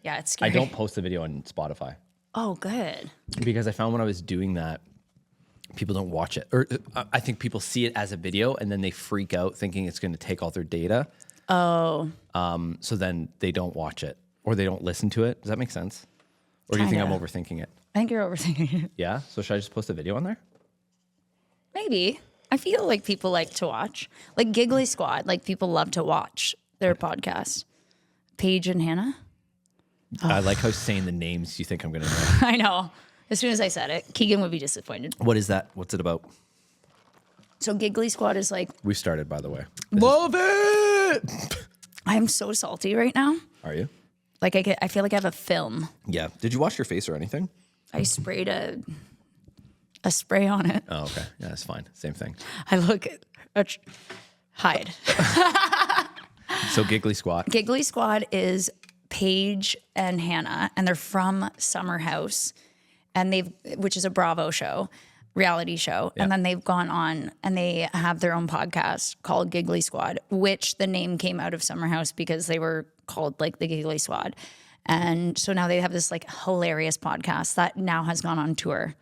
Yeah, it's scary. I don't post the video on Spotify. Oh, good. Because I found when I was doing that, people don't watch it. Or I think people see it as a video and then they freak out thinking it's going to take all their data. Oh. So then they don't watch it or they don't listen to it. Does that make sense? Or do you think I'm overthinking it? I think you're overthinking it. Yeah? So should I just post a video on there? Maybe. I feel like people like to watch. Like Giggly Squad, like people love to watch their podcast. Paige and Hannah. I like how saying the names you think I'm going to know. I know. As soon as I said it, Keegan would be disappointed. What is that? What's it about? So Giggly Squad is like... We started, by the way. Love it! I'm so salty right now. Are you? Like I feel like I have a film. Yeah. Did you wash your face or anything? I sprayed a spray on it. Oh, okay. Yeah, that's fine. Same thing. I look at... hide. So Giggly Squad. Giggly Squad is Paige and Hannah, and they're from Summer House, and which is a Bravo show, reality show. Yeah. And then they've gone on and they have their own podcast called Giggly Squad, which the name came out of Summer House because they were called like the Giggly Squad. And so now they have this like hilarious podcast that now has gone on tour.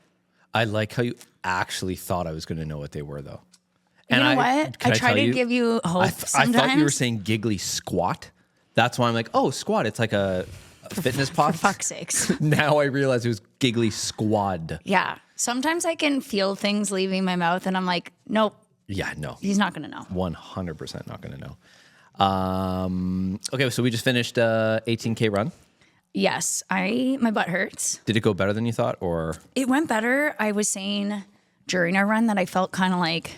I like how you actually thought I was going to know what they were, though. And you know what? I try to give you hope sometimes. I thought you were saying Giggly Squat. That's why I'm like, oh, squat. It's like a fitness pod. For fuck's sakes. Now I realize it was Giggly Squad. Yeah. Sometimes I can feel things leaving my mouth and I'm like, nope. Yeah, no. He's not going to know. 100% not going to know. Okay, so we just finished 18K run. Yes. My butt hurts. Did it go better than you thought, or? It went better. I was saying during our run that I felt kind of like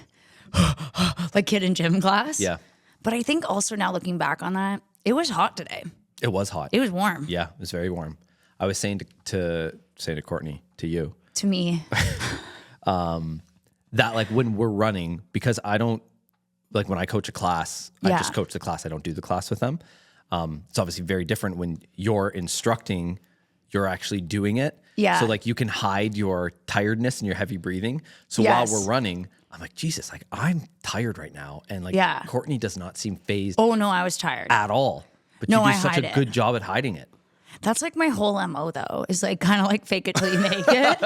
kid in gym class. Yeah. But I think also now looking back on that, it was hot today. It was hot. It was warm. Yeah, it was very warm. I was saying to Courtney, to you. To me. That like when we're running, because I don't, like when I coach a class, I just coach the class. I don't do the class with them. It's obviously very different when you're instructing, you're actually doing it. Yeah. So like you can hide your tiredness and your heavy breathing. So while we're running, I'm like, Jesus, like I'm tired right now. And like Courtney does not seem phased. Oh no, I was tired. At all. But no, you do such a good job at hiding it. That's like my whole MO though, is like kind of like fake it till you make it.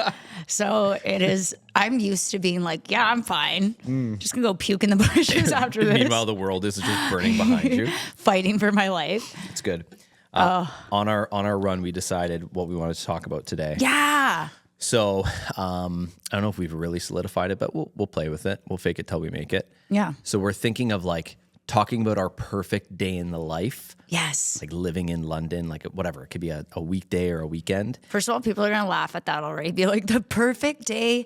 So it is, I'm used to being like, yeah, I'm fine. Just gonna go puke in the bushes after this. Meanwhile, the world is just burning behind you. Fighting for my life. It's good. On our run, we decided what we wanted to talk about today. Yeah. So I don't know if we've really solidified it, but we'll play with it. We'll fake it till we make it. Yeah. So we're thinking of like talking about our perfect day in the life. Yes. Like living in London, like whatever. It could be a weekday or a weekend. First of all, people are going to laugh at that already. Be like, the perfect day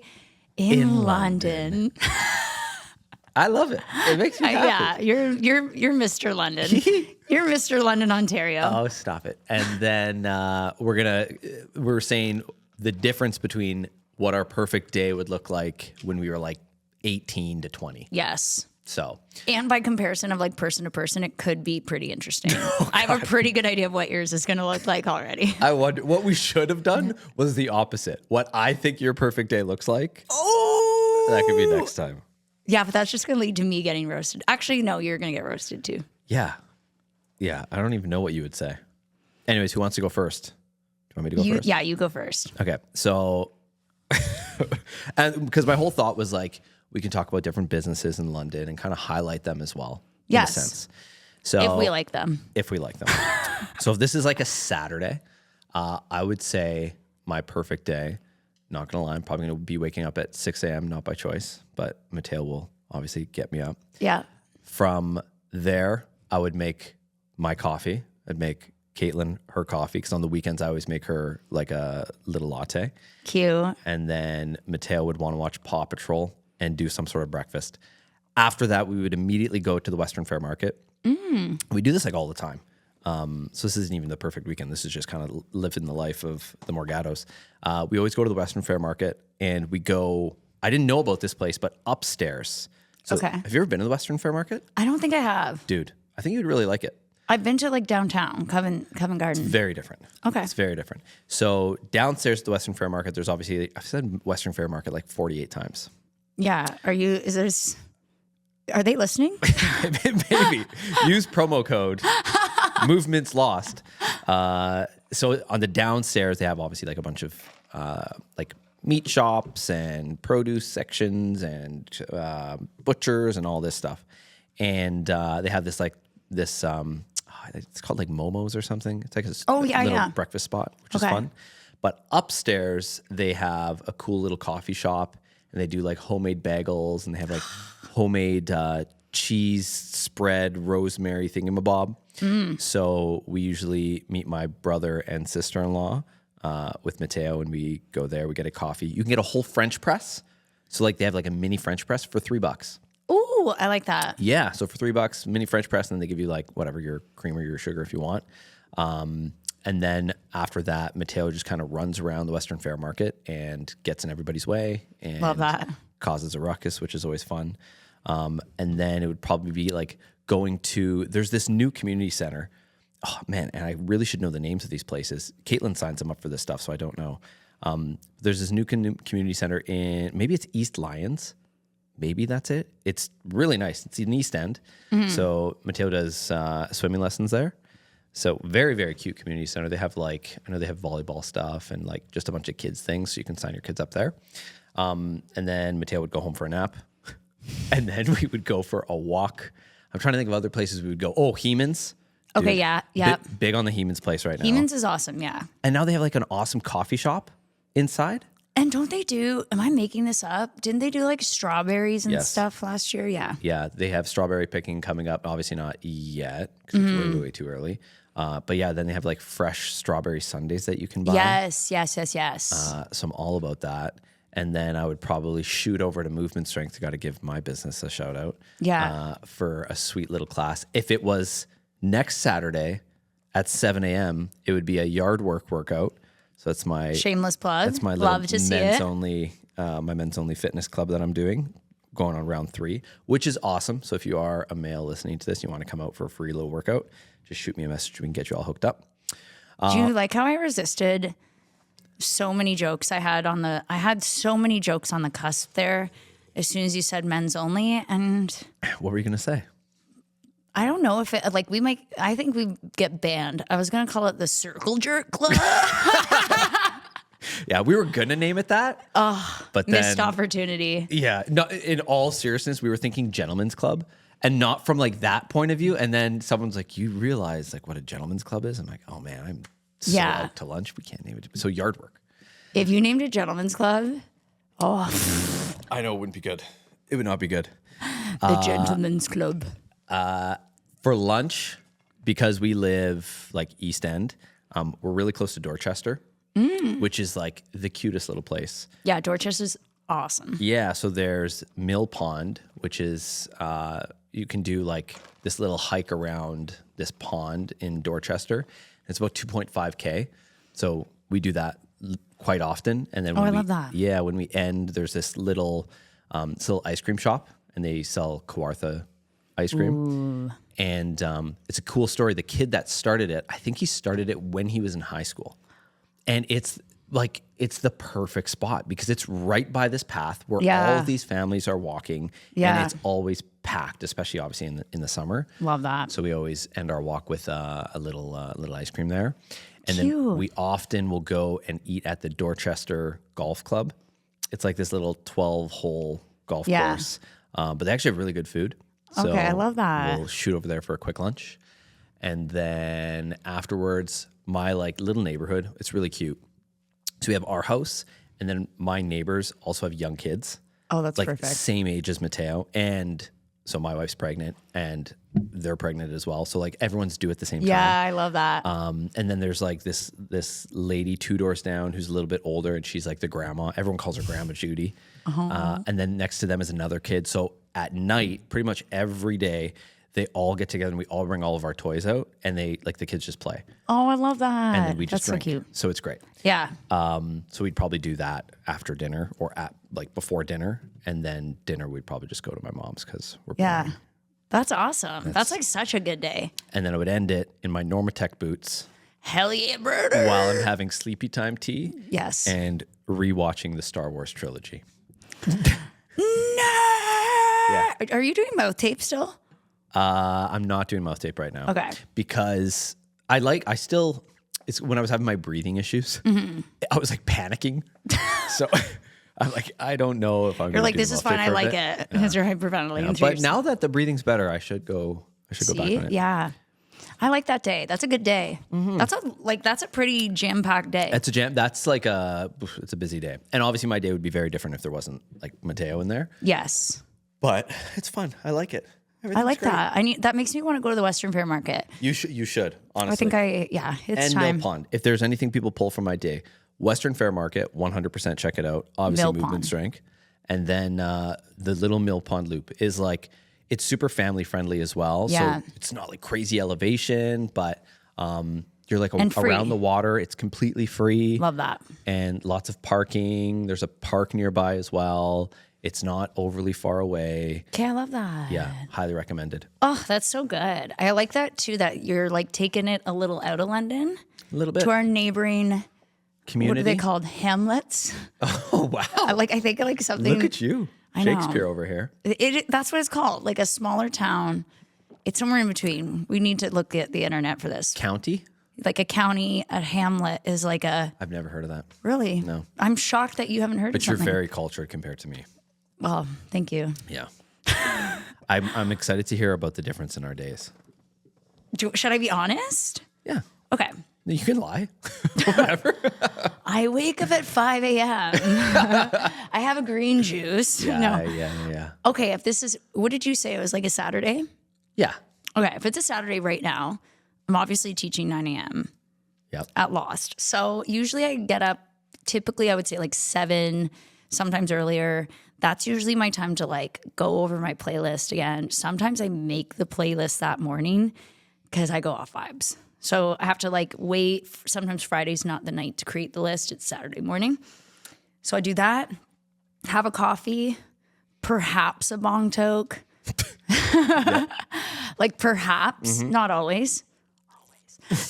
in London. I love it. It makes me happy. Yeah, you're Mr. London. You're Mr. London, Ontario. Oh, stop it. And then we're saying the difference between what our perfect day would look like when we were like 18 to 20. Yes. So. And by comparison of like person to person, it could be pretty interesting. I have a pretty good idea of what yours is going to look like already. I wonder what we should have done was the opposite. What I think your perfect day looks like. Oh. That could be next time. Yeah, but that's just going to lead to me getting roasted. Actually, no, you're going to get roasted too. Yeah. Yeah. I don't even know what you would say. Anyways, who wants to go first? Do you want me to go first? Yeah, you go first. Okay. So, and because my whole thought was like, we can talk about different businesses in London and kind of highlight them as well. Yes. In a sense. So if we like them. If we like them. So if this is like a Saturday, I would say my perfect day, not going to lie, I'm probably going to be waking up at 6 a.m., not by choice, but Mateo will obviously get me up. Yeah. From there, I would make my coffee. I'd make Caitlin her coffee because on the weekends I always make her like a little latte. Cute. And then Mateo would want to watch Paw Patrol and do some sort of breakfast. After that, we would immediately go to the Western Fair Market. We do this like all the time. So this isn't even the perfect weekend. This is just kind of living the life of the Morgatos. We always go to the Western Fair Market and we go, I didn't know about this place, but upstairs. So have you ever been to the Western Fair Market? I don't think I have. Dude, I think you'd really like it. I've been to like downtown, Covent Garden. It's very different. Okay. It's very different. So downstairs at the Western Fair Market, there's obviously, I've said Western Fair Market like 48 times. Yeah. Are they listening? Maybe. Use promo code Movements Lost. So on the downstairs, they have obviously like a bunch of like meat shops and produce sections and butchers and all this stuff. And they have this it's called like Momo's or something. It's like a little breakfast spot, which is fun. But upstairs, they have a cool little coffee shop, and they do like homemade bagels, and they have like homemade cheese spread, rosemary thingamabob. So we usually meet my brother and sister-in-law with Mateo, and we go there. We get a coffee. You can get a whole French press. So like they have like a mini French press for $3. Ooh, I like that. Yeah, so for $3, mini French press, and then they give you like whatever, your cream or your sugar if you want. And then after that, Mateo just kind of runs around the Western Fair Market and gets in everybody's way and love that. Causes a ruckus, which is always fun. And then it would probably be like going to, there's this new community center. Oh man, and I really should know the names of these places. Caitlin signs them up for this stuff, so I don't know. There's this new community center in, maybe it's East Lyons. Maybe that's it. It's really nice. It's in East End. So Mateo does swimming lessons there. So very, very cute community center. They have like, I know they have volleyball stuff and like just a bunch of kids things. So you can sign your kids up there. And then Mateo would go home for a nap. And then we would go for a walk. I'm trying to think of other places we would go. Oh, Heeman's. Dude, Okay, yeah. Big on the Heeman's place right now. Heeman's is awesome, yeah. And now they have like an awesome coffee shop inside. And don't they do, am I making this up? Didn't they do like strawberries and stuff last year? Yeah. Yeah, they have strawberry picking coming up. Obviously not yet because it's way, way too early. But yeah, then they have like fresh strawberry sundaes that you can buy. Yes. So I'm all about that. And then I would probably shoot over to Movement Strength. Got to give my business a shout out. Yeah. For a sweet little class. If it was next Saturday at 7 a.m., it would be a yard workout. So that's my shameless plug. That's my love to see it. My men's only fitness club that I'm doing, going on round 3, which is awesome. So if you are a male listening to this, you want to come out for a free little workout, just shoot me a message. We can get you all hooked up. Do you like how I resisted so many jokes I had so many jokes on the cusp there as soon as you said men's only. And what were you going to say? I don't know if it, I think we get banned. I was going to call it the Circle Jerk Club. Yeah, we were going to name it that. But then, missed opportunity. Yeah. No, in all seriousness, we were thinking Gentlemen's Club and not from like that point of view. And then someone's like, you realize like what a Gentlemen's Club is? I'm like, oh man, I'm so out to lunch. We can't name it. So Yard Work. If you named it Gentlemen's Club, I know it wouldn't be good. It would not be good. The Gentlemen's Club. For lunch, because we live like East End, we're really close to Dorchester, which is like the cutest little place. Yeah, Dorchester's awesome. Yeah, so there's Mill Pond, which is you can do like this little hike around this pond in Dorchester. It's about 2.5K. So we do that quite often. And then I love that. Yeah, when we end, there's this little ice cream shop, and they sell Kawartha ice cream. Ooh. And it's a cool story. The kid that started it, I think he started it when he was in high school. And it's the perfect spot because it's right by this path where all of these families are walking. Yeah. And it's always packed, especially obviously in the summer. Love that. So we always end our walk with a little ice cream there. And then we often will go and eat at the Dorchester Golf Club. It's like this little 12-hole golf course. But they actually have really good food. So okay, I love that. We'll shoot over there for a quick lunch. And then afterwards, my like little neighborhood, it's really cute. So we have our house, and then my neighbors also have young kids. Oh, that's like perfect. Same age as Mateo. And so my wife's pregnant, and they're pregnant as well. So like everyone's due at the same time. Yeah, I love that. And then there's like this lady 2 doors down who's a little bit older, and she's like the grandma. Everyone calls her Grandma Judy. And then next to them is another kid. So at night, pretty much every day, they all get together and we all bring all of our toys out, and they like the kids just play. Oh, I love that. And then we just drink. So cute. So it's great. Yeah. So we'd probably do that after dinner or at like before dinner, and then dinner we'd probably just go to my mom's because we're boring. That's awesome. That's like such a good day. And then I would end it in my Normatec boots. Hell yeah, brother. While I'm having sleepy time tea. Yes. And rewatching the Star Wars trilogy. No. Yeah. Are you doing mouth tape still? I'm not doing mouth tape right now. Okay. Because it's when I was having my breathing issues. I was like panicking. So I'm like, I don't know if I'm. You're like, this is fine. I like it because you're hyperventilating. But now that the breathing's better, I should go. Go back on it. Yeah. I like that day. That's a good day. That's a pretty jam-packed day. It's a jam. That's like it's a busy day. And obviously my day would be very different if there wasn't like Mateo in there. Yes. But it's fun. I like it. I like great. That. That makes me want to go to the Western Fair Market. You should, honestly. It's and time. Mill Pond. If there's anything people pull from my day, Western Fair Market, 100% check it out. Obviously Movement Strength. And then the little Mill Pond Loop is like, it's super family friendly as well. Yeah. So it's not like crazy elevation, but you're like around the water. It's completely free. Love that. And lots of parking. There's a park nearby as well. It's not overly far away. Okay, I love that. Yeah, highly recommended. Oh, that's so good. I like that too, that you're like taking it a little out of London. A little bit. To our neighboring community. What are they called? Hamlets. Oh, wow. I think like something. Look at you. Shakespeare over here. That's what it's called. Like a smaller town. It's somewhere in between. We need to look at the internet for this. County? Like a county, a hamlet is like a... I've never heard of that. Really? No. I'm shocked that you haven't heard of something. But you're very cultured compared to me. Well, thank you. Yeah. I'm excited to hear about the difference in our days. Should I be honest? Yeah. Okay. You can lie. Whatever. I wake up at 5 a.m. I have a green juice. Yeah. Okay, what did you say? It was like a Saturday? Yeah. Okay, if it's a Saturday right now, I'm obviously teaching 9 a.m. Yep. At Lost. So usually I get up, typically I would say like 7, sometimes earlier. That's usually my time to like go over my playlist again. Sometimes I make the playlist that morning because I go off vibes. So I have to like wait. Sometimes Friday's not the night to create the list. It's Saturday morning. So I do that, have a coffee, perhaps a bong toke. Like perhaps, not always.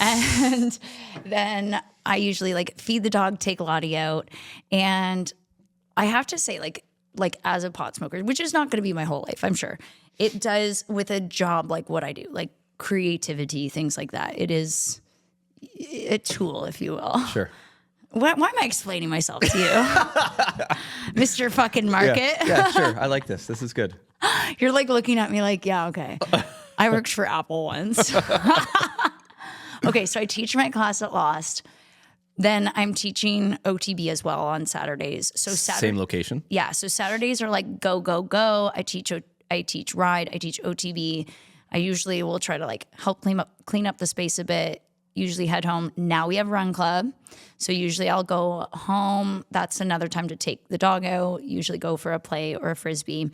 And then I usually like feed the dog, take Lottie out. And I have to say like as a pot smoker, which is not going to be my whole life, I'm sure. It does with a job like what I do, like creativity, things like that. It is a tool, if you will. Sure. Why am I explaining myself to you? Mr. fucking Market? Yeah, sure. I like this. This is good. You're like looking at me like, yeah, okay. I worked for Apple once. Okay, so I teach my class at Lost. Then I'm teaching OTB as well on Saturdays. So Same location? Yeah, so Saturdays are like go, go, go. I teach ride, I teach OTB. I usually will try to like help clean up the space a bit, usually head home. Now we have run club. So usually I'll go home. That's another time to take the dog out, usually go for a play or a Frisbee.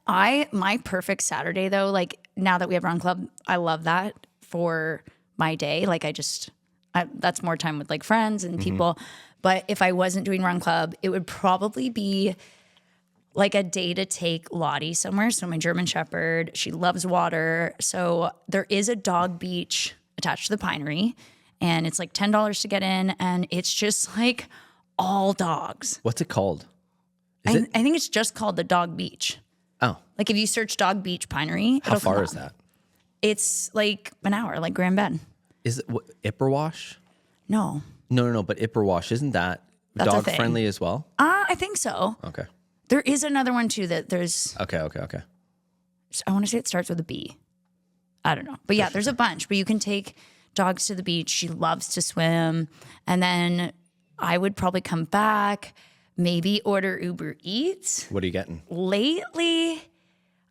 My perfect Saturday though, like now that we have run club, I love that for my day. Like that's more time with like friends and people. But if I wasn't doing run club, it would probably be like a day to take Lottie somewhere. So my German Shepherd, she loves water. So there is a dog beach attached to the Pinery and it's like $10 to get in. And it's just like all dogs. What's it called? I think it's just called the Dog Beach. Oh. Like if you search Dog Beach Pinery. How far is that? It's like an hour, like Grand Bend. Is it Ipperwash? No. No. But Ipperwash, isn't that dog friendly as well? I think so. Okay. There is another one too that there's. Okay. I want to say it starts with a B. I don't know. But yeah, there's a bunch. But you can take dogs to the beach. She loves to swim. And then I would probably come back, maybe order Uber Eats. What are you getting? Lately,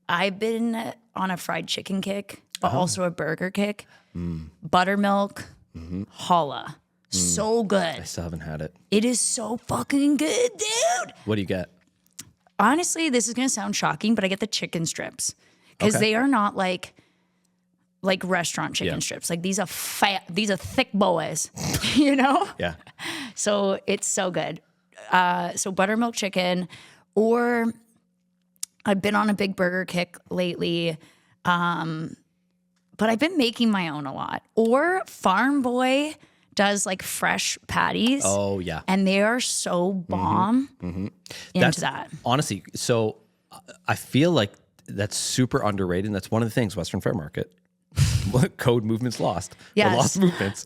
I've been on a fried chicken kick, but also a burger kick. Buttermilk, challah. So good. I still haven't had it. It is so fucking good, dude. What do you get? Honestly, this is going to sound shocking, but I get the chicken strips because they are not like restaurant chicken strips. Like these are thick boys, you know? Yeah. So it's so good. So buttermilk chicken, or I've been on a big burger kick lately. But I've been making my own a lot. Or Farm Boy does like fresh patties. Oh, yeah. And they are so bomb into that. Honestly, so I feel like that's super underrated. And that's one of the things, Western Fair Market. Code movements lost. Yes. The lost movements.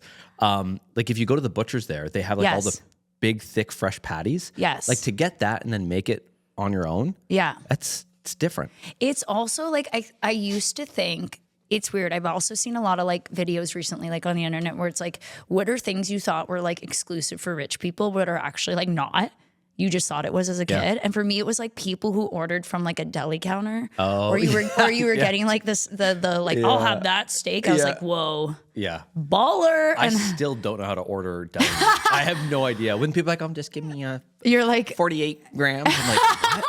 Like if you go to the butcher's there, they have like all the Yes. big, thick, fresh patties. Yes. Like to get that and then make it on your own. Yeah. It's different. It's also like I used to think it's weird. I've also seen a lot of like videos recently, like on the internet, where it's like, what are things you thought were like exclusive for rich people, but are actually like not? You just thought it was as a kid. And for me, it was like people who ordered from like a deli counter. Oh, or you were getting like this, the like, I'll have that steak. I was Yeah. like, whoa, Yeah. baller. I And still don't know how to order deli meat. I have no idea. When people are like, just give me a you're like, 48 grams. I'm like,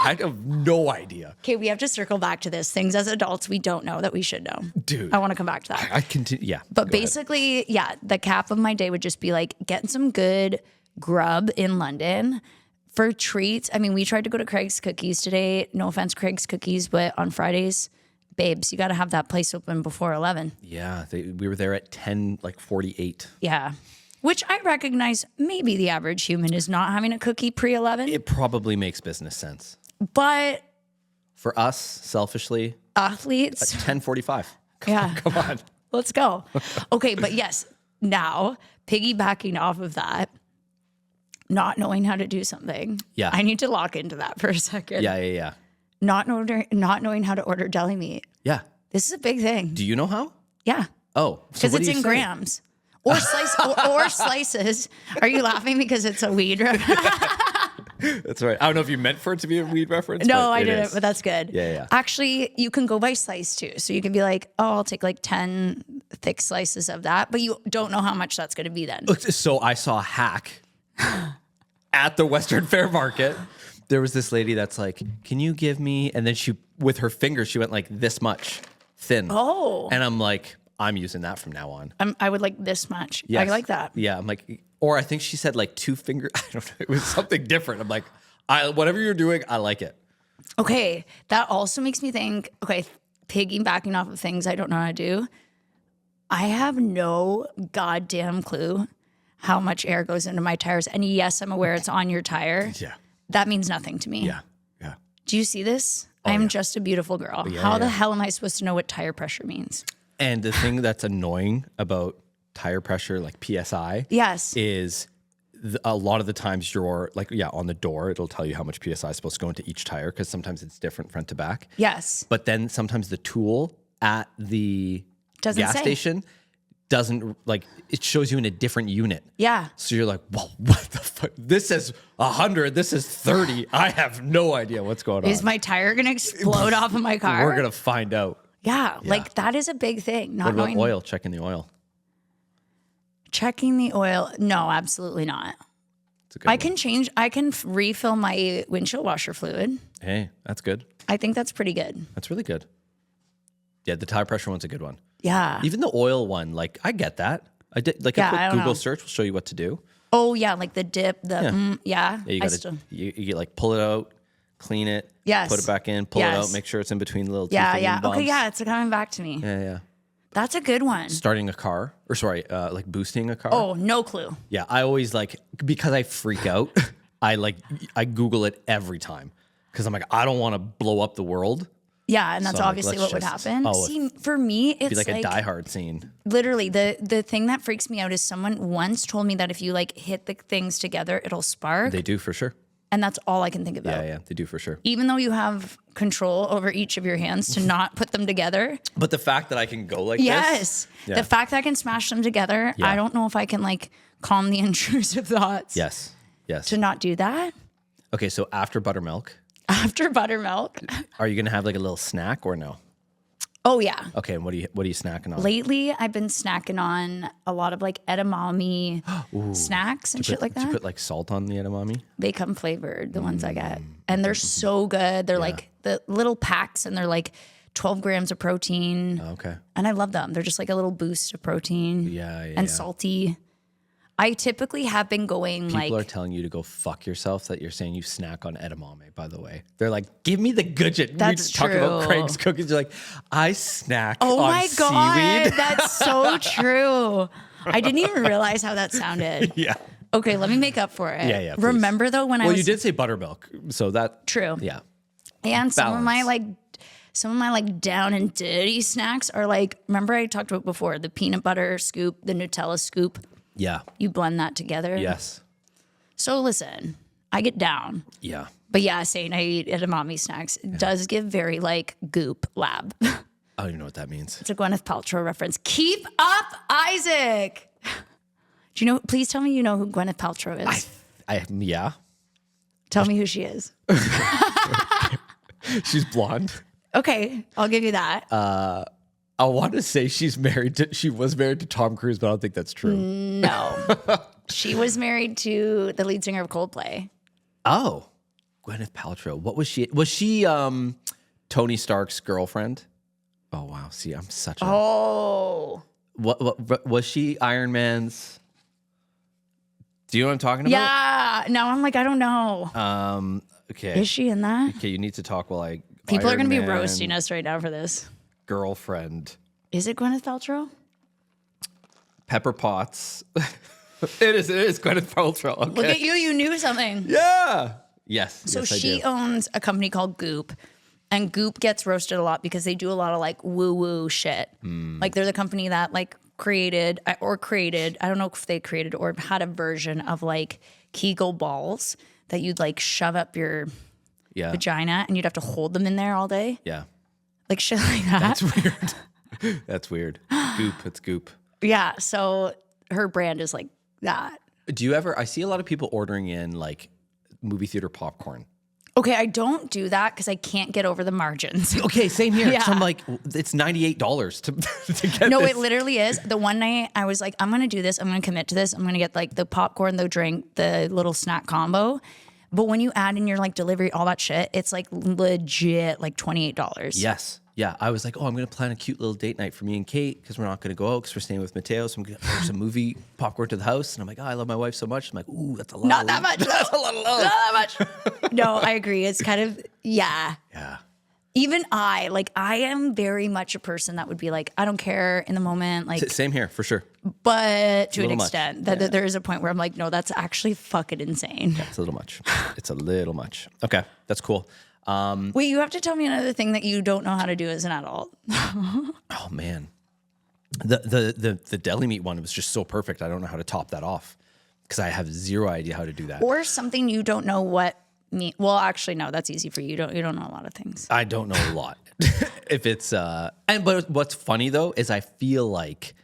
I have no idea. okay, we have to circle back to this. Things as adults we don't know that we should know. Dude. I want to come back to that. I continue. Yeah. But go ahead. basically, yeah, the cap of my day would just be like getting some good grub in London for treats. I mean, we tried to go to Craig's Cookies today. No offense, Craig's Cookies, but on Fridays, babes, you got to have that place open before 11. Yeah. We were there at 10, like 48. Yeah. Which I recognize maybe the average human is not having a cookie pre 11, It probably makes business sense. but For us, selfishly, athletes, 10:45. yeah. Come on. Let's go. Okay, but yes, now piggybacking off of that, not knowing how to do something. Yeah. I need to lock into that for a second. Yeah. Not knowing how to order deli meat. Yeah. This is a big thing. Do you know how? Yeah. Oh, so Because what it's do you in say? grams. Or or slices. Are you laughing because it's a weed? That's right. I don't know if you meant for it to be a weed reference. No, but I it didn't, is. but that's good. Yeah. Actually, you can go by slice too. So you can be like, oh, I'll take like 10 thick slices of that, but you don't know how much that's going to be then. So I saw a hack at the Western Fair Market. There was this lady that's like, can you give me, and then she, with her fingers, she went like this much thin. Oh. And I'm like, I'm using that from now on. I would like this much. I Yes. like that. Yeah, I'm like, or I think she said like 2 finger. I don't know. It was something different. I'm like, whatever you're doing, I like it. Okay. That also makes me think, okay, piggybacking off of things I don't know how to do. I have no goddamn clue how much air goes into my tires. And yes, I'm aware it's on your tire. Yeah. That means nothing to me. Yeah. Do you see this? I'm just a beautiful girl. How the hell am I supposed to know what tire pressure means? And the thing that's annoying about tire pressure, like PSI, Yes. is a lot of the times you're like, on the door, it'll tell you how much PSI is supposed to go into each tire because sometimes it's different front to back. Yes. But then sometimes the tool at the Doesn't gas say. station doesn't, like, it shows you in a different unit. Yeah. So you're like, well, what the fuck? This says 100, this is 30. I have no idea what's going on. Is my tire going to explode off of my car? We're going to find out. Yeah. Like that is a big thing. Not What about knowing oil? Checking the oil. checking the oil. No, absolutely not. It's a good one. I can refill my windshield washer fluid. Hey, that's good. I think that's pretty good. That's really good. Yeah, the tire pressure one's a good one. Yeah. Even the oil one, like, I get that. I did like Yeah, a I quick don't Google know. search will show you what to do. Oh yeah, like the dip, yeah. Yeah, you I got to you like pull it out, clean it, Yes. put it back in, pull it Yes. out, make sure it's in between the little two Yeah, thingy yeah. bumps. Okay, yeah, it's coming back to me. Yeah. That's a good one. Starting a car, or sorry, like boosting a car. Oh, no clue. Yeah, I always like, because I freak out, I Google it every time because I'm like, I don't want to blow up the world. Yeah, and that's So I'm like, obviously let's what would just- happen. oh, See, for me, it's Be like a Die Hard scene. literally the thing that freaks me out is someone once told me that if you like hit the things together, it'll spark. They do for sure. And that's all I can think about. Yeah, they do for sure. Even though you have control over each of your hands to not put them together. But the fact that I can go like Yes. this. Yeah. The fact that I can smash them together, Yeah. I don't know if I can like calm the intrusive thoughts Yes. to not do that. Okay, so after buttermilk, After buttermilk. are you gonna have like a little snack or no? Oh yeah. Okay, and what are you snacking on? Lately, I've been snacking on a lot of like edamame snacks and shit like Did you that. put like salt on the edamame? They come flavored, the ones I get. And they're so good. They're like the little packs and they're like 12 grams of protein. Okay. And I love them. They're just like a little boost of protein and salty. I typically have been going People are like, telling you to go fuck yourself that you're saying you snack on edamame, by the way. They're like, give me the good shit. That's we talk about true. Craig's cookies. You're like, I snack oh on my God, seaweed. that's so true. I didn't even realize how that sounded. Yeah. Okay, let me make up for it. Yeah, please. Remember though when I Well, was you did say buttermilk, so that true. yeah. And some of my Balance. like down and dirty snacks are like, remember I talked about before, the peanut butter scoop, the Nutella scoop. Yeah. You blend that together. Yes. So listen, I get down. Yeah. But yeah, saying I eat edamame snacks does give very like Goop Lab. I don't even know what that means. It's a Gwyneth Paltrow reference. Keep up, Isaac. Do you know? Please tell me you know who Gwyneth Paltrow is. Yeah. Tell me who she is. She's blonde. Okay, I'll give you that. I want to say she was married to Tom Cruise, but I don't think that's true. No. She was married to the lead singer of Coldplay. Oh, Gwyneth Paltrow. What was she? Was she Tony Stark's girlfriend? Oh wow. See, I'm such a. Oh. What was she? Iron Man's. Do you know what I'm talking about? Yeah. Now I'm like, I don't know. Okay. Is she in that? Okay, you need to talk while I. People are Iron going to be Man roasting us right now for this. Girlfriend. Is it Gwyneth Paltrow? Pepper Potts. It is Gwyneth Paltrow. Okay. Look at you. You knew something. Yeah. Yes. So yes, I she do. owns a company called Goop. And Goop gets roasted a lot because they do a lot of like woo-woo shit. Like they're the company that like created, I don't know if they created or had a version of like Kegel balls that you'd like shove up your vagina and you'd have to hold them in there all day. Yeah. Like shit like that. That's weird. That's weird. Goop. It's Goop. Yeah. So her brand is like that. Do you ever? I see a lot of people ordering in like movie theater popcorn. Okay, I don't do that because I can't get over the margins. Okay, same here. Yeah. So I'm like, it's $98 to get No, this. it literally is. The one night I was like, I'm going to do this. I'm going to commit to this. I'm going to get like the popcorn, the drink, the little snack combo. But when you add in your like delivery, all that shit, it's like legit like $28. Yes. Yeah. I was like, oh, I'm going to plan a cute little date night for me and Kate because we're not going to go out because we're staying with Mateo. So I'm going to order some movie popcorn to the house. And I'm like, oh, I love my wife so much. I'm like, ooh, that's a lot. Not that much. That's a lot of love. Not that much. No, I agree. It's kind of, yeah. Yeah. Even I am very much a person that would be like, I don't care in the moment. Like, Same here for sure. but to an little much. extent that there is a point where I'm like, no, that's actually fucking insane. It's a little much. It's a little much. Okay. That's cool. Wait, you have to tell me another thing that you don't know how to do as an adult. Oh man, the deli meat one was just so perfect. I don't know how to top that off because I have zero idea how to do that. Or something you don't know what meat. Well, actually, no, that's easy for you. You don't know a lot of things. I don't know a lot. If it's but what's funny though is I feel like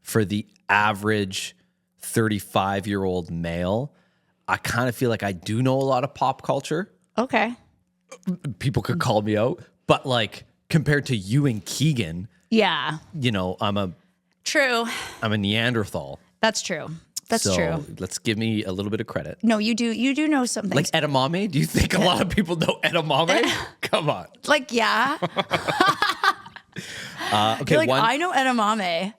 for the average 35-year-old male, I kind of feel like I do know a lot of pop culture. Okay. People could call me out, but like compared to you and Keegan, Yeah. you know, I'm a Neanderthal. That's true. That's so true. Let's give me a little bit of credit. No, you do know something. Like edamame? Do you think a lot of people know edamame? Come on. Like, yeah. Okay, Like, I know edamame.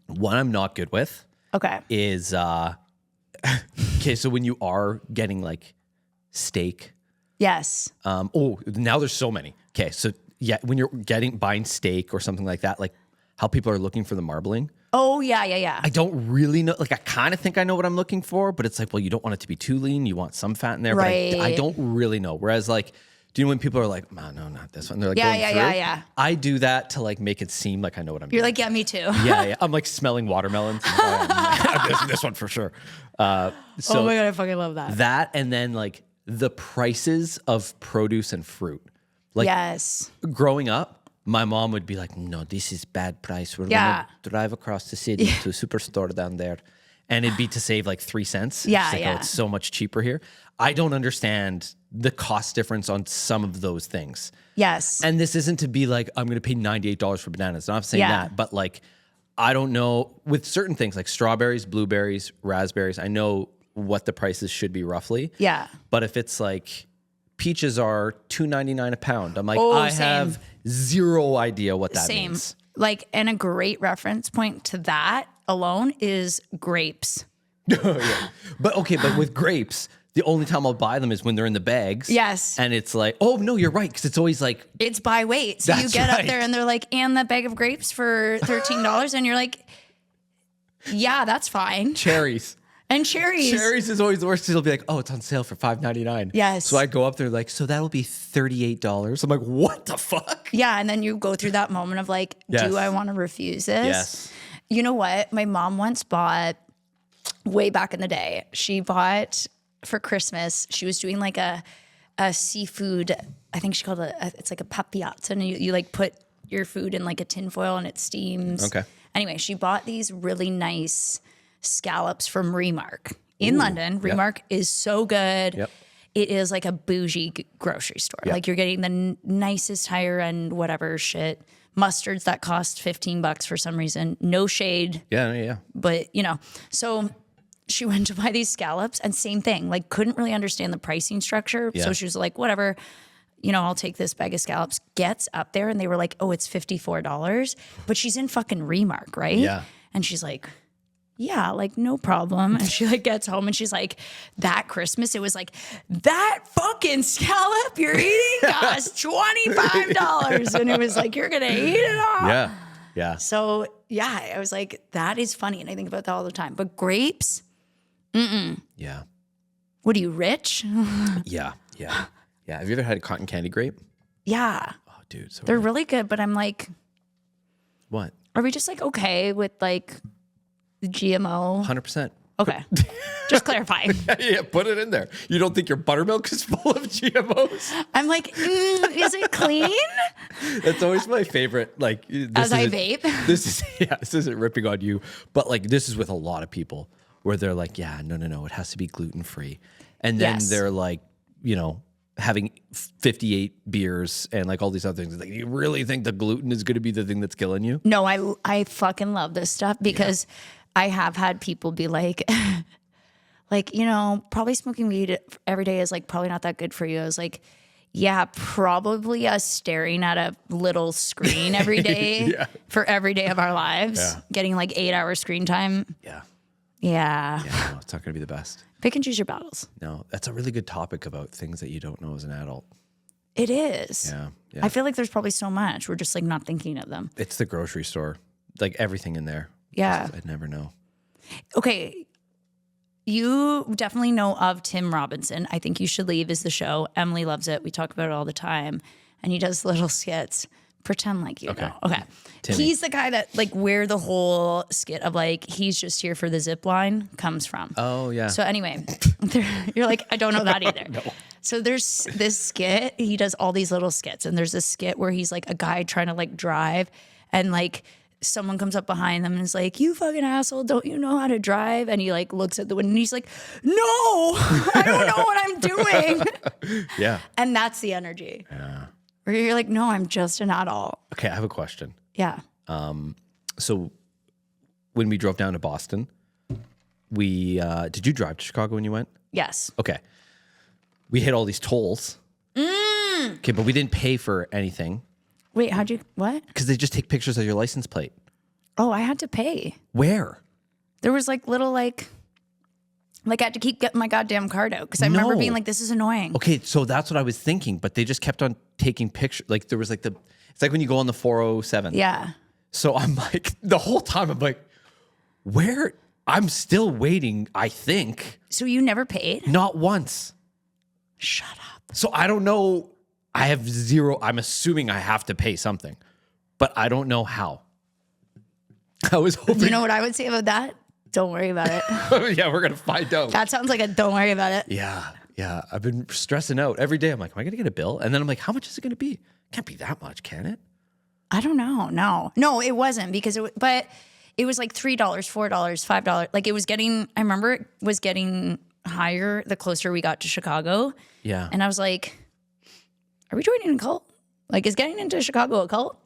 one I'm not good with Okay. is okay, so when you are getting like steak, Yes. now there's so many. Okay, so yeah, when you're buying steak or something like that, like how people are looking for the marbling. Oh, yeah. I don't really know. Like I kind of think I know what I'm looking for, but it's like, well, you don't want it to be too lean. You want some fat in there, Right. but I don't really know. Whereas like, do you know when people are like, no, not this one? They're like, Yeah, going yeah, through. yeah. I do that to like make it seem like I know what I'm You're doing. like, yeah, me too. Yeah. I'm like smelling watermelons. This one for sure. So Oh my God, I fucking love that. that, and then like the prices of produce and fruit. Like Yes. growing up, my mom would be like, no, this is bad price. We're Yeah. going to drive across the city to a superstore down there. And it'd be to save like 3 cents. Yeah, She's like, yeah. oh, it's so much cheaper here. I don't understand the cost difference on some of those things. Yes. And this isn't to be like, I'm going to pay $98 for bananas. I'm not saying Yeah. that, but like, I don't know with certain things like strawberries, blueberries, raspberries, I know what the prices should be roughly. Yeah. But if it's like peaches are $2.99 a pound, I'm like, Oh, I same. have zero idea what that Same. means. Like, and a great reference point to that alone is grapes. But with grapes, the only time I'll buy them is when they're in the bags. Yes. And it's like, oh no, you're right. Cause it's always like, It's by weight. So you That's get up right. there and they're like, and that bag of grapes for $13. And you're like, yeah, that's fine. cherries. And cherries. Cherries is always the worst. It'll be like, oh, it's on sale for $5.99. Yes. So I go up there like, so that'll be $38. I'm like, what the fuck? Yeah. And then you go through that moment of like, Yes. do I want to refuse this? Yes. You know what? My mom once bought way back in the day, she bought for Christmas, she was doing like a seafood, I think she called it's like a papiazza, and you like put your food in like a tin foil and it steams. Okay. Anyway, she bought these really nice scallops from Remark in London. Remark is so good. Yep. It is like a bougie grocery store. Yep. Like you're getting the nicest higher end whatever shit. Mustards that cost $15 for some reason. No shade. Yeah. But so she went to buy these scallops and same thing, like couldn't really understand the pricing structure. Yeah. So she was like, whatever, I'll take this bag of scallops. Gets up there and they were like, oh, it's $54. But she's in fucking Remark, right? Yeah. And she's like, yeah, like no problem. And she like gets home and she's like, that Christmas, it was like, that fucking scallop you're eating costs $25. And it was like, you're going to eat it all. Yeah. So I was like, that is funny. And I think about that all the time. But grapes, Yeah. what are you, rich? Yeah. Have you ever had a cotton candy grape? Yeah. Oh, dude. So They're really good. But I'm like, what? are we just like okay with like the GMO? 100%. Okay. Just clarifying. Yeah, put it in there. You don't think your buttermilk is full of GMOs? I'm like, is it clean? That's always my favorite. Like, As I vape. This isn't ripping on you, but like this is with a lot of people where they're like, yeah, no, it has to be gluten free, and then they're like, having 58 beers and like all these other things. Like, you really think the gluten is going to be the thing that's killing you? No, I fucking love this stuff because I have had people be like, probably smoking weed every day is like probably not that good for you. I was like, yeah, probably us staring at a little screen every day for every day of our lives, getting like 8 hours screen time. Yeah. Yeah. No, it's not going to be the best. Pick and choose your battles. No, that's a really good topic about things that you don't know as an adult. It is. Yeah. I feel like there's probably so much. We're just like not thinking of them. It's the grocery store. Like everything in there. Yeah. I'd never know. Okay. You definitely know of Tim Robinson. I Think You Should Leave is the show. Emily loves it. We talk about it all the time. And he does little skits. Pretend like you know. Okay. Timmy. He's the guy that like where the whole skit of like he's just here for the zip line comes from. Oh, yeah. So anyway, you're like, I don't know that either. No. So there's this skit. He does all these little skits. And there's this skit where he's like a guy trying to like drive and like someone comes up behind them and is like, you fucking asshole, don't you know how to drive? And he like looks at the window and he's like, no, I don't know what I'm doing. Yeah. And that's the energy. Yeah. Where you're like, no, I'm just an adult. Okay, I have a question. Yeah. So when we drove down to Boston, we did you drive to Chicago when you went? Yes. Okay. We hit all these tolls. Okay, but we didn't pay for anything. Wait, what? Because they just take pictures of your license plate. Oh, I had to pay. Where? There was like little like I had to keep getting my goddamn card out because I remember being like, this is annoying. Okay, so that's what I was thinking, but they just kept on taking pictures. Like there was like it's like when you go on the 407. Yeah. So I'm like, the whole time I'm like, where? I'm still waiting, I think. So you never paid? Not once. Shut up. So I don't know. I have zero. I'm assuming I have to pay something, but I don't know how. I was hoping. You know what I would say about that? Don't worry about it. Yeah, we're going to find out. That sounds like a don't worry about it. Yeah. I've been stressing out every day. I'm like, am I going to get a bill? And then I'm like, how much is it going to be? Can't be that much, can it? I don't know. No, it wasn't because but it was like $3, $4, $5. Like it was I remember it was getting higher the closer we got to Chicago. Yeah. And I was like, are we joining a cult? Like, is getting into Chicago a cult?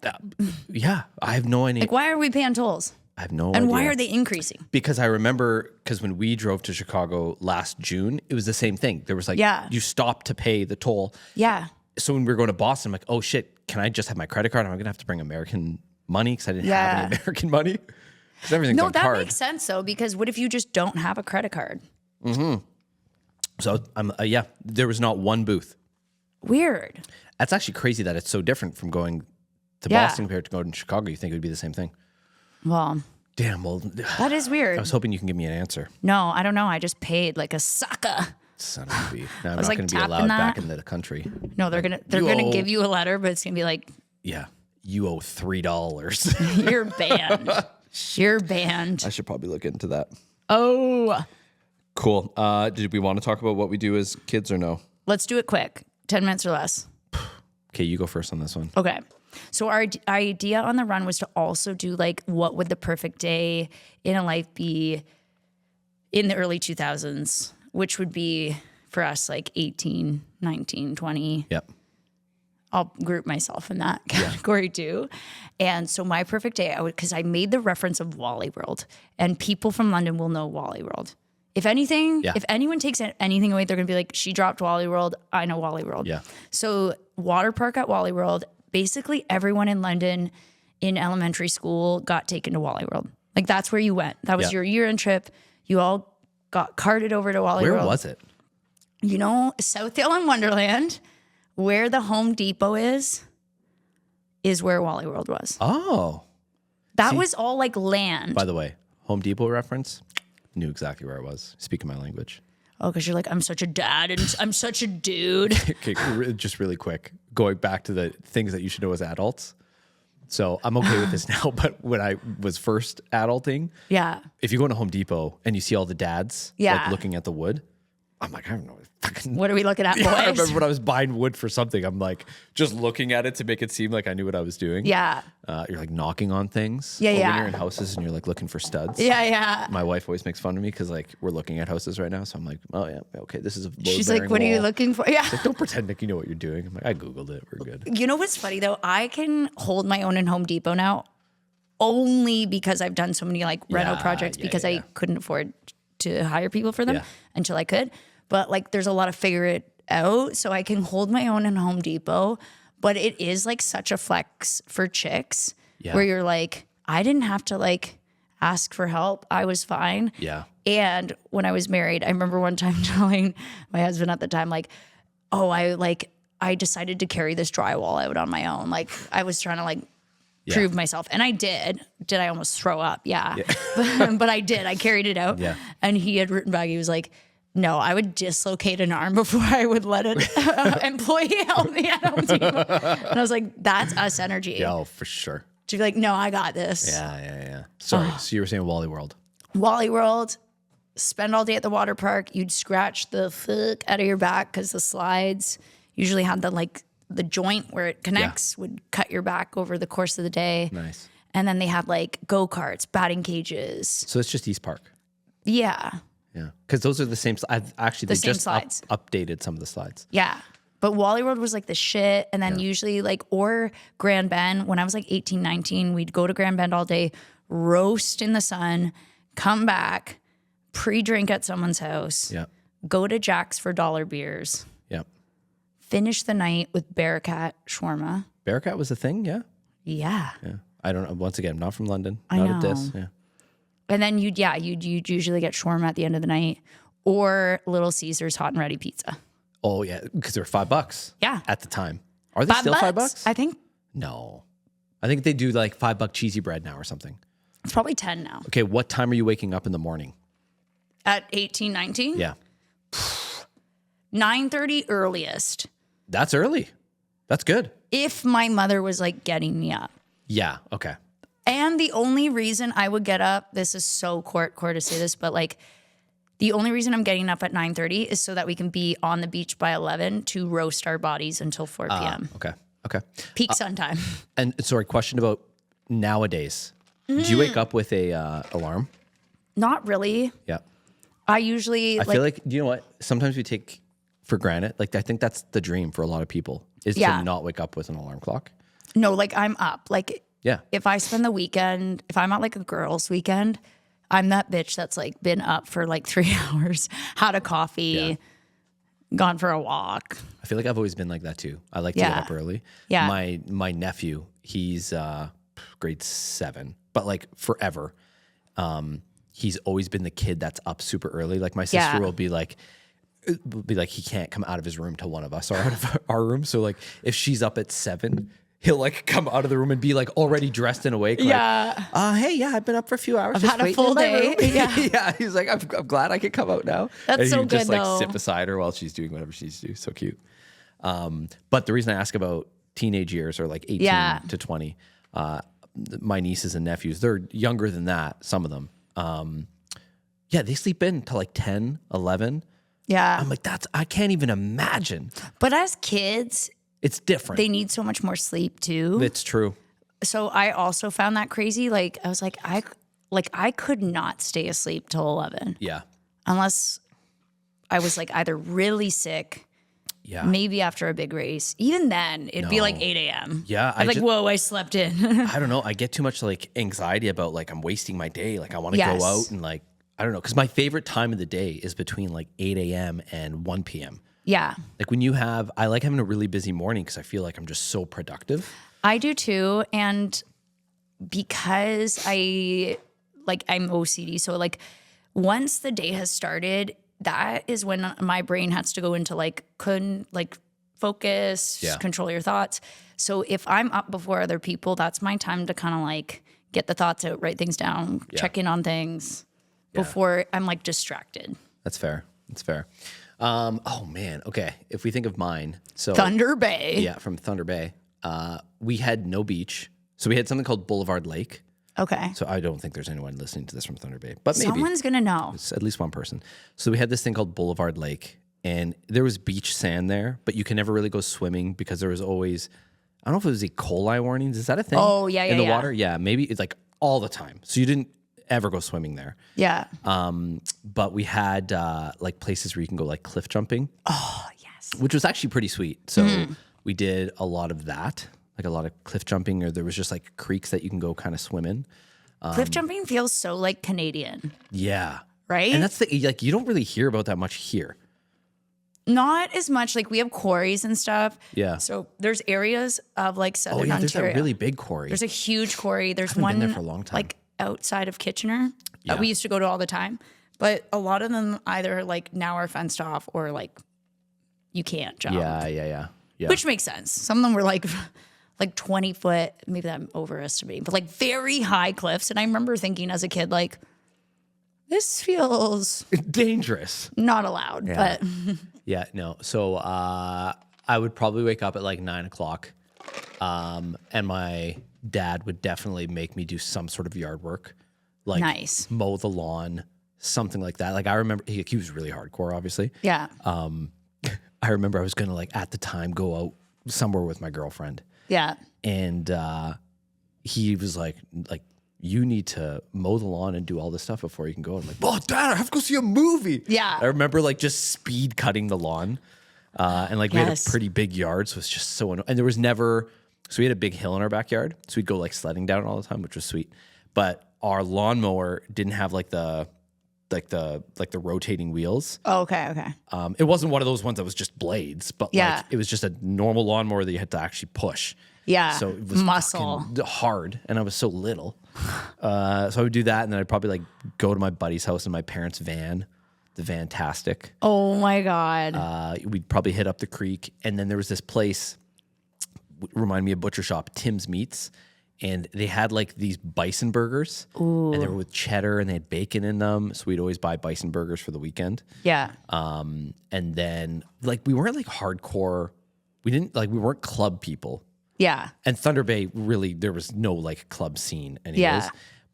Yeah. I have no idea. Like, why are we paying tolls? I have no idea. And why are they increasing? Because I remember, when we drove to Chicago last June, it was the same thing. There was like, you stopped to pay the toll. Yeah. So when we were going to Boston, I'm like, oh shit, can I just have my credit card? Am I going to have to bring American money because I didn't have any American money? Because everything's on card. No, that makes sense though, because what if you just don't have a credit card? Mm-hmm. So there was not one booth. Weird. That's actually crazy that it's so different from going to Boston compared to going to Chicago. You think it would be the same thing? Well, damn. Well, that is weird. I was hoping you can give me an answer. No, I don't know. I just paid like a sucker. Son of a bee. Now I'm not like going to be allowed back in the country. No, they're gonna give you a letter, but it's gonna be like, yeah, you owe $3. You're banned. You're banned. I should probably look into that. Oh, Cool. Did we want to talk about what we do as kids or no? let's do it quick. 10 minutes or less. Okay, you go first on this one. Okay. So our idea on the run was to also do like, what would the perfect day in a life be in the early 2000s, which would be for us like 18, 19, 20. Yep. I'll group myself in that category too. And so my perfect day, because I made the reference of Wally World, and people from London will know Wally World. If anything, if anyone takes anything away, they're going to be like, she dropped Wally World. I know Wally World. Yeah. So water park at Wally World, basically everyone in London in elementary school got taken to Wally World. Like that's where you went. That was your year-end trip. You all got carted over to Wally World. Where was it? You know, South Hill and Wonderland, where the Home Depot is where Wally World was. Oh. That was all like land. By the way, Home Depot reference, knew exactly where I was, speaking my language. Oh, because you're like, I'm such a dad and I'm such a dude. Okay, just really quick, going back to the things that you should know as adults. So I'm okay with this now, but when I was first adulting, if you go into Home Depot and you see all the dads like looking at the wood, I'm like, I don't know. What are we looking at, boys? I remember when I was buying wood for something, I'm like just looking at it to make it seem like I knew what I was doing. Yeah. You're like knocking on things. Yeah, or yeah. when you're in houses and you're like looking for studs. Yeah, yeah. My wife always makes fun of me because like we're looking at houses right now. So I'm like, oh yeah, okay, this is a She's like, what are you looking for? Yeah. She's like, don't pretend like you know what you're doing. I'm like, I Googled it. We're good. You know what's funny though? I can hold my own in Home Depot now only because I've done so many like reno projects because I couldn't afford to hire people for them until I could. But like there's a lot of figure it out. So I can hold my own in Home Depot. But it is like such a flex for chicks where you're like, I didn't have to like ask for help. I was fine. Yeah. And when I was married, I remember one time telling my husband at the time, like, oh, I decided to carry this drywall out on my own. Like I was trying to like prove myself. And I did. Did I almost throw up? Yeah. But I did. I carried it out. Yeah. And he had written back, he was like, no, I would dislocate an arm before I would let an employee help me at Home Depot. And I was like, that's us energy. Yeah, for sure. To be like, no, I got this. Yeah. Sorry. So you were saying Wally World. Wally World, spend all day at the water park. You'd scratch the fuck out of your back because the slides usually had the joint where it connects would cut your back over the course of the day. Nice. And then they had like go-karts, batting cages. So it's just East Park. Yeah. Yeah, because those are the same. Actually, they same just slides. updated some of the slides. Yeah. But Wally World was like the shit. And then usually or Grand Bend, when I was like 18, 19, we'd go to Grand Bend all day, roast in the sun, come back, pre-drink at someone's house, go to Jack's for dollar beers, finish the night with Bearcat shawarma. Bearcat was a thing, yeah? Yeah. I don't know. Once again, I'm not from London. I not know. at this. Yeah. And then you'd usually get shawarma at the end of the night or Little Caesars hot and ready pizza. Oh, yeah, because they were $5. Yeah. At the time. Are they still $5? I think. No. I think they do like $5 cheesy bread now or something. It's probably 10 now. Okay, what time are you waking up in the morning? At 18, 19? Yeah. 9:30 earliest. That's early. That's good. If my mother was like getting me up. Yeah, okay. And the only reason I would get up, this is so court to say this, but like the only reason I'm getting up at 9:30 is so that we can be on the beach by 11 to roast our bodies until 4 p.m. Okay. Peak sun time. And sorry, question about nowadays. Do you wake up with a alarm? Not really. Yeah. I usually I feel like, you know what? Sometimes we take for granted. Like, I think that's the dream for a lot of people is to not wake up with an alarm clock. No, like I'm up. Like, yeah. If I spend the weekend, if I'm at like a girls' weekend, I'm that bitch that's like been up for like 3 hours, had a coffee, gone for a walk. I feel like I've always been like that too. I like to get up early. Yeah. My nephew, he's grade 7, but like forever. He's always been the kid that's up super early. Like my sister will be like he can't come out of his room till one of us are out of our room. So like if she's up at 7, he'll like come out of the room and be like already dressed and awake. Yeah. Like, hey, I've been up for a few hours. I've had a full day. Yeah. Yeah. He's like, I'm glad I can come out now. That's and so he good just like though. sit beside her while she's doing whatever she's doing. So cute. But the reason I ask about teenage years or like 18 to 20, my nieces and nephews, they're younger than that. Some of them. Yeah, they sleep in till like 10, 11. Yeah. I'm like, I can't even imagine. But as kids, It's different. they need so much more sleep too. It's true. So I also found that crazy. Like I was like, I could not stay asleep till 11 Yeah. unless I was like either really sick, Yeah. maybe after a big race. Even then, it'd be like 8 a.m. Yeah, I'm like, whoa, I slept in. I don't know. I get too much like anxiety about like I'm wasting my day. Like I want to Yes. go out and like, I don't know. Because my favorite time of the day is between like 8 a.m. and 1 p.m. Yeah, Like when I like having a really busy morning because I feel like I'm just so productive. I do too. And because I'm OCD, so like once the day has started, that is when my brain has to go into like couldn't like focus, Yeah. control your thoughts. So if I'm up before other people, that's my time to kind of like get the thoughts out, write things down, check in on things before I'm like distracted. That's fair. That's fair. Oh man. Okay. If we think of mine, so Thunder Bay. yeah, from Thunder Bay, we had no beach, so we had something called Boulevard Lake. Okay. So I don't think there's anyone listening to this from Thunder Bay, but maybe Someone's gonna know. it's at least one person. So we had this thing called Boulevard Lake, and there was beach sand there, but you can never really go swimming because there was always, I don't know if it was E. coli warnings. Is that a thing? Oh, yeah, in the yeah. water. Yeah, maybe it's like all the time. So you didn't ever go swimming there. Yeah. But we had like places where you can go like cliff jumping, Oh yes. which was actually pretty sweet. So we did a lot of that, like a lot of cliff jumping, or there was just like creeks that you can go kind of swim in. Cliff jumping feels so like Canadian, Yeah. right? And that's the, like, you don't really hear about that much here. Not as much. Like we have quarries and stuff. Yeah. So there's areas of like Oh southern yeah, there's Ontario. that really big quarry. There's a huge quarry. There's haven't one been there for a long time. like outside of Kitchener Yeah. that we used to go to all the time. But a lot of them either like now are fenced off or like you can't jump. Yeah. Which makes sense. Some of them were like 20 foot, maybe I'm overestimating, but like very high cliffs. And I remember thinking as a kid, like, this feels dangerous. not allowed. But Yeah, no. So I would probably wake up at like 9 o'clock, and my dad would definitely make me do some sort of yard work, like Nice. mow the lawn, something like that. Like I remember he was really hardcore, obviously. yeah. I remember I was gonna like at the time go out somewhere with my girlfriend. Yeah. And he was like, you need to mow the lawn and do all this stuff before you can go. I'm like, oh, Dad, I have to go see a movie. Yeah. I remember like just speed cutting the lawn. And like we had a Yes. pretty big yard, so it's just so annoying. And there was never, so we had a big hill in our backyard. So we'd go like sledding down all the time, which was sweet. But our lawnmower didn't have like the rotating wheels. Oh, okay. It wasn't one of those ones that was just blades, but Yeah. like it was just a normal lawnmower that you had to actually push. Yeah. So it was muscle. fucking hard, and I was so little. So I would do that, and then I'd probably like go to my buddy's house in my parents' van, the Vantastic. Oh my God. We'd probably hit up the creek, and then there was this place, remind me of Butcher Shop, Tim's Meats, and they had like these bison burgers, and they were with cheddar, and they had bacon in them. So we'd always buy bison burgers for the weekend. yeah. And then like we weren't like hardcore. We weren't club people. Yeah. And Thunder Bay, really, there was no like club scene anyways. Yeah.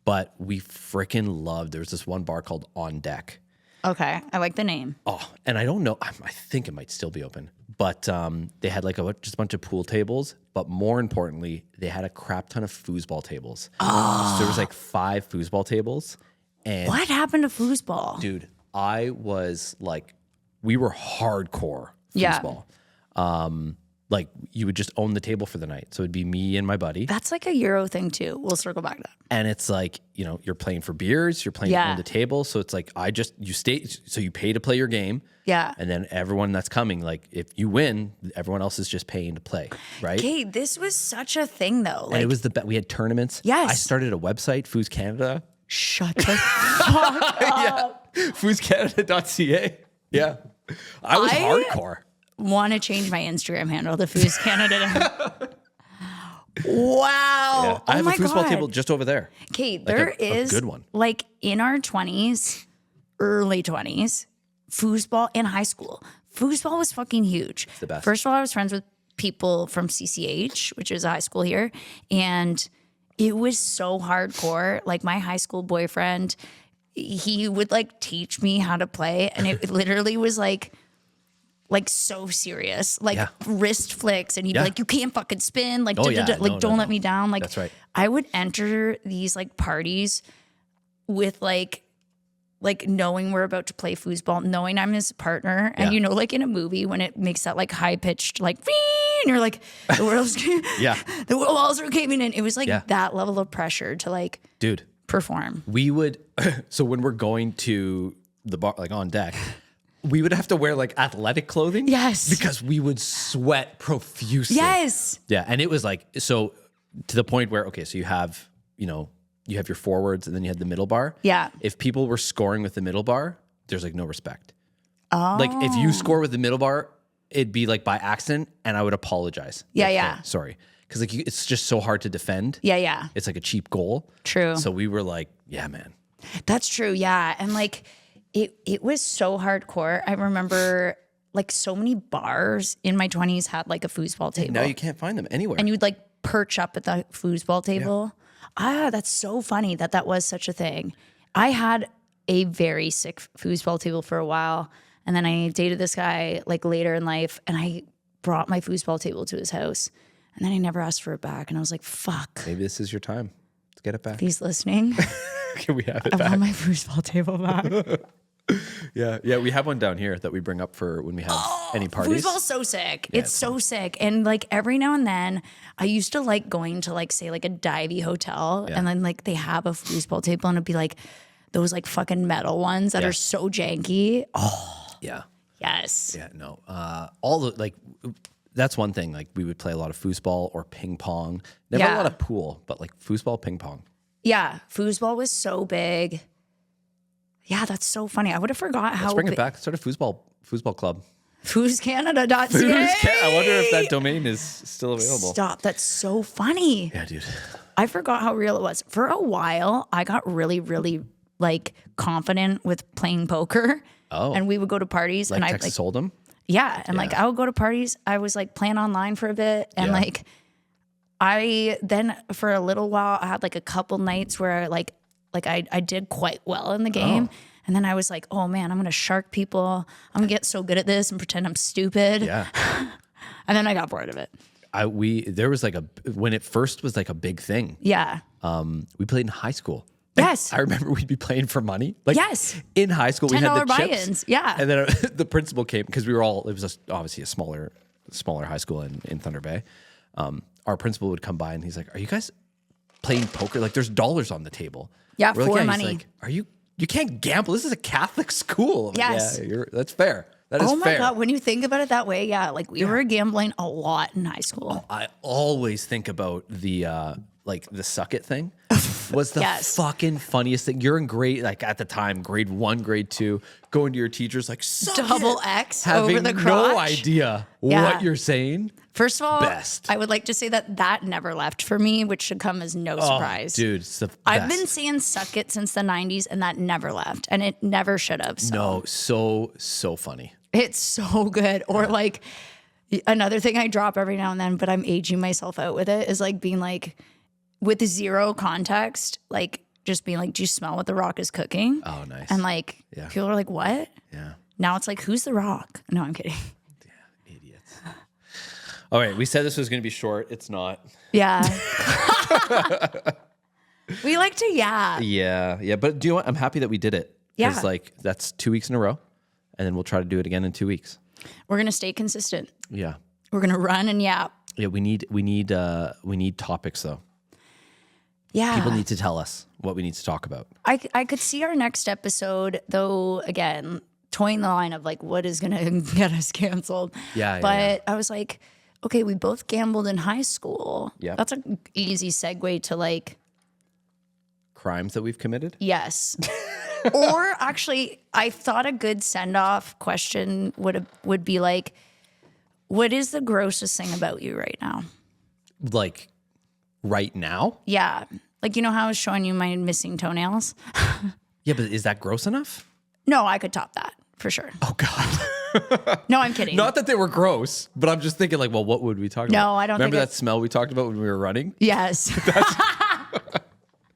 But we freaking loved, there was this one bar called On Deck. Okay. I like the name. Oh, and I don't know, I think it might still be open. But they had like just a bunch of pool tables. But more importantly, they had a crap ton of foosball tables. Oh. So there was like 5 foosball tables. And What happened to foosball? dude, I was like, we were hardcore Yeah. foosball. Like you would just own the table for the night. So it'd be me and my buddy. That's like a Euro thing too. We'll circle back to that. And it's like, you know, you're playing for beers, you're playing Yeah. on the table. So it's like, you stay, so you pay to play your game. Yeah. And then everyone that's coming, like if you win, everyone else is just paying to play. Right. Okay, this was such a thing though. And Like, it was we had tournaments. Yes. I started a website, Foos Canada. shut the fuck up. Fooscanada.ca. Yeah. I was hardcore. Want to change my Instagram handle to Foos Canada. Wow. Yeah. I have oh a my foosball God. table just over there. Okay, there is a good one. like in our 20s, early 20s, foosball in high school. Foosball was fucking huge. the best. First of all, I was friends with people from CCH, which is a high school here, and it was so hardcore. Like my high school boyfriend, he would like teach me how to play, and it literally was like so serious, like wrist flicks, and he'd be like, "You can't fucking spin, like, don't let me down." Like, that's right. I would enter these like parties with like knowing we're about to play foosball, knowing I'm his partner, and you know, like in a movie when it makes that like high pitched like, and you're like, the world's the walls are caving in. It was like that level of pressure to like, dude, perform. We would, so when we're going to the bar, like on deck, we would have to wear like athletic clothing. Yes. Because we would sweat profusely. Yes. Yeah. And it was like, so to the point where, okay, so you have your forwards and then you had the middle bar. Yeah. If people were scoring with the middle bar, there's like no respect. Oh. Like if you score with the middle bar, it'd be like by accident and I would apologize. Yeah. Like, Yeah. hey, sorry. Because like it's just so hard to defend. Yeah. Yeah. It's like a cheap goal. True. So we were like, yeah, man. That's true. Yeah. And like, it was so hardcore. I remember like so many bars in my 20s had like a foosball table. Now you can't find them anywhere. And you would like perch up at the foosball table. Yeah. That's so funny that was such a thing. I had a very sick foosball table for a while. And then I dated this guy like later in life, and I brought my foosball table to his house. And then I never asked for it back. And I was like, fuck. Maybe this is your time to get it back. If he's listening. Can we have it back? I want my foosball table back. Yeah, we have one down here that we bring up for when we have any parties. Foosball's so sick. It's so sick. And like every now and then, I used to like going to like say like a divey hotel, and then like they have a foosball table, and it'd be like those like fucking metal ones that are so janky. Oh, yeah. Yes. Yeah. No. All the like. That's one thing. Like we would play a lot of foosball or ping pong. Never a lot of pool, but like foosball, ping pong. Yeah, foosball was so big. Yeah, that's so funny. I would have forgot how. Let's bring it back. Start a foosball club. Fooscanada.ca. I wonder if that domain is still available. Stop. That's so funny. Yeah, dude. I forgot how real it was. For a while, I got really, really like confident with playing poker. Oh. And we would go to parties. Like and Texas Hold'em? Yeah. And like I would go to parties. I was like playing online for a bit. And like I then for a little while, I had like a couple nights where like I did quite well in the game. And then I was like, oh man, I'm going to shark people. I'm going to get so good at this and pretend I'm stupid. Yeah. And then I got bored of it. There was like when it first was like a big thing. Yeah. We played in high school. Yes. I remember we'd be playing for money. Like in high school, we had the buy-ins. chips. Yeah. And then the principal came because it was obviously a smaller high school in Thunder Bay. Our principal would come by and he's like, are you guys playing poker? Like there's dollars on the table. Yeah, We're for like, money. He's like, you can't gamble. This is a Catholic school. I'm yes. Like, yeah, that's fair. That is fair. Oh my God. When you think about it that way, like we were gambling a lot in high school. I always think about the suck it thing. Was the fucking funniest thing. You're in grade, like at the time, grade 1, grade 2, going to your teachers like double X having over the crotch. no idea what you're saying. First of all, best. I would like to say that never left for me, which should come as no surprise. Dude, it's the best. I've been saying suck it since the 90s, and that never left, and it never should have. So. No, so funny. It's so good. Or like another thing I drop every now and then, but I'm aging myself out with it, is like being like, with zero context, like just being like, do you smell what The Rock is cooking? Oh, nice. And like, people are like, what? Yeah. Now it's like, who's The Rock? No, I'm kidding. Yeah, idiots. All right, we said this was going to be short. It's not. Yeah. We like to yap. Yeah. But do you know what? I'm happy that we did it. Yeah. Because like that's 2 weeks in a row, and then we'll try to do it again in 2 weeks. We're gonna stay consistent. Yeah. We're gonna run and yap. Yeah. We need topics though. Yeah. People need to tell us what we need to talk about. I could see our next episode, though, again, toying the line of like, what is going to get us canceled? Yeah. But I was like, okay, we both gambled in high school. Yeah. That's an easy segue to like. Crimes that we've committed? Yes. Or actually, I thought a good send-off question would be like, what is the grossest thing about you right now? Like, right now? Yeah. Like, you know how I was showing you my missing toenails? Yeah, but is that gross enough? No, I could top that for sure. Oh, God. No, I'm kidding. Not that they were gross, but I'm just thinking like, well, what would we talk about? No, I don't Remember think that smell we talked about when we were running? Yes.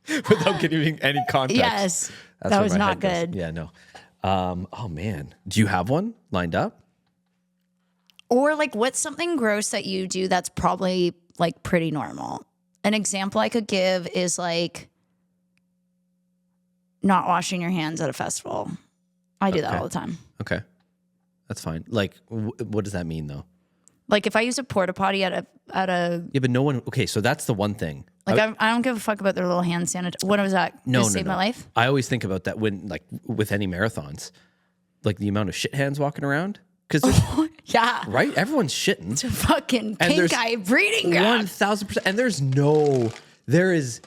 Without giving any context. Yes. That's That where was my not head goes. good. Yeah, no. Oh man, do you have one lined up? Or like, what's something gross that you do that's probably like pretty normal? An example I could give is like not washing your hands at a festival. I do that all the time. Okay, that's fine. Like, what does that mean though? Like if I use a porta potty at a Yeah, but no one. Okay, so that's the one thing. like I don't give a fuck about their little hand sanitizer. What was that? No, Just saved my life. I always think about that when, like, with any marathons, like the amount of shit hands walking around. Because Yeah. right, everyone's shitting. It's a fucking pink eye breeding ground. 1,000%, and there is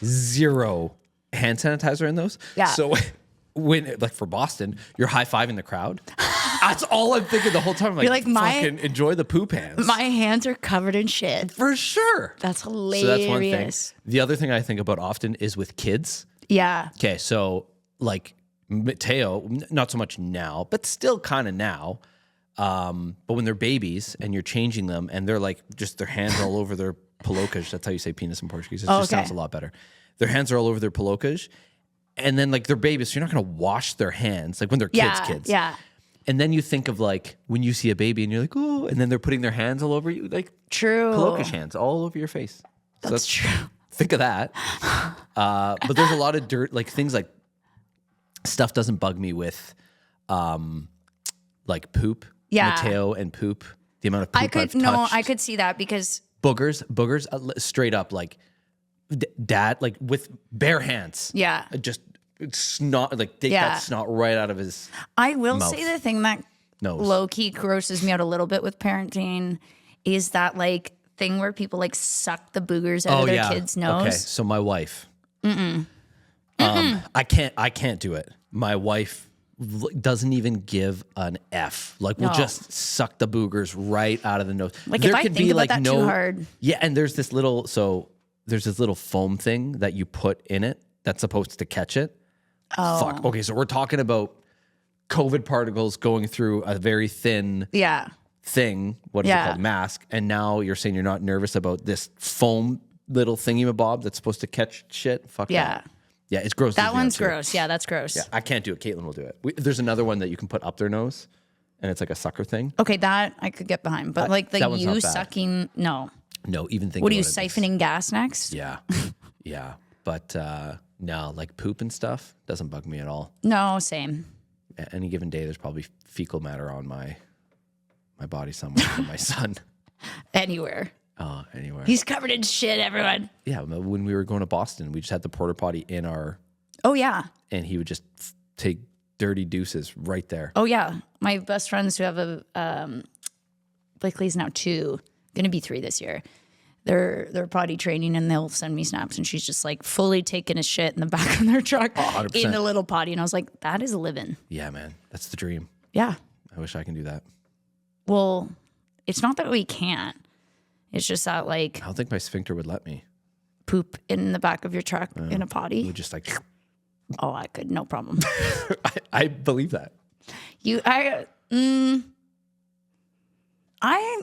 zero hand sanitizer in those. Yeah. So when, like, for Boston, you're high fiving the crowd. That's all I'm thinking the whole time. I'm You're like, fucking enjoy the poop hands. My hands are covered in shit. For sure. That's hilarious. So that's one thing. The other thing I think about often is with kids. Yeah. Okay, so like Mateo, not so much now, but still kind of now. But when they're babies and you're changing them and they're like just their hands all over their pelocas, that's how you say penis in Portuguese. It just sounds a lot better. Their hands are all over their pelocas. And then like they're babies, so you're not going to wash their hands like when they're kids. Yeah. And then you think of like when you see a baby and you're like, oh, and then they're putting their hands all over you, like True. pelocas hands all over your face. So That's true. Think of that. But there's a lot of dirt, like things like stuff doesn't bug me with like poop. Yeah. Mateo and poop. The amount of poop I've touched. I could see that because boogers, straight up like dad, like with bare hands. Yeah. Just snot, like take that snot right out of his I will mouth. say the thing that low key grosses me out a little bit with parenting is that like thing where people like suck the boogers out of their kids' nose. Okay, so my wife. I can't do it. My wife doesn't even give an F. Like we'll just suck the boogers right out of the nose. Like if I think about that too hard. Yeah, and there's this little foam thing that you put in it that's supposed to catch it. Oh. Fuck. Okay, so we're talking about COVID particles going through a very thin thing. What is it called? Mask. And now you're saying you're not nervous about this foam little thingy-mabob that's supposed to catch shit? Fuck that. Yeah, it's gross. That one's gross. Yeah, that's gross. Yeah, I can't do it. Caitlin will do it. There's another one that you can put up their nose, and it's like a sucker thing. Okay, that I could get behind. But like the you sucking, no. No, even think. What are you siphoning gas next? Yeah, yeah. But no, like poop and stuff doesn't bug me at all. No, same. At any given day, there's probably fecal matter on my body somewhere from my son. Anywhere. Oh, anywhere. He's covered in shit, everyone. Yeah, when we were going to Boston, we just had the porta potty in our. Oh yeah. And he would just take dirty deuces right there. Oh yeah, my best friends who have a Blakely's now 2, gonna be 3 this year. They're potty training and they'll send me snaps and she's just like fully taking a shit in the back of their truck in the little potty and I was like, that is living. Yeah, man, that's the dream. Yeah. I wish I can do that. Well, it's not that we can't. It's just that like I don't think my sphincter would let me poop in the back of your truck in a potty. It would just like. Oh, I could, no problem. I believe that.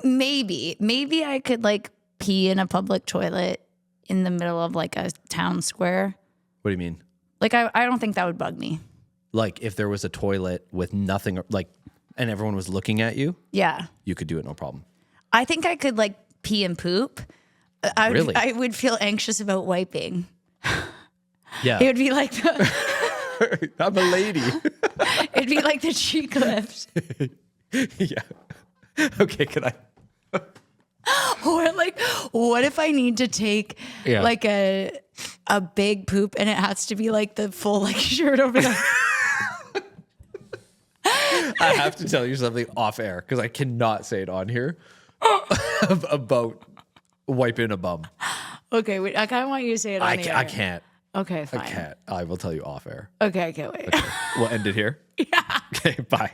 Maybe I could like pee in a public toilet in the middle of like a town square. What do you mean? Like I don't think that would bug me. Like if there was a toilet with nothing, like, and everyone was looking at you. Yeah. You could do it, no problem. I think I could like pee and poop. Really? I would feel anxious about wiping. Yeah. It would be like I'm a lady. It'd be like the cheek lift. Yeah. Okay, can I? Or like, what if I need to take like a big poop and it has to be like the full like shirt over there? I have to tell you something off air because I cannot say it on here about wiping a bum. Okay, wait, I kind of want you to say it on the air. I can't. Okay, fine. I can't. I will tell you off air. Okay, I can't wait. Okay. We'll end it here? Yeah. Okay, bye.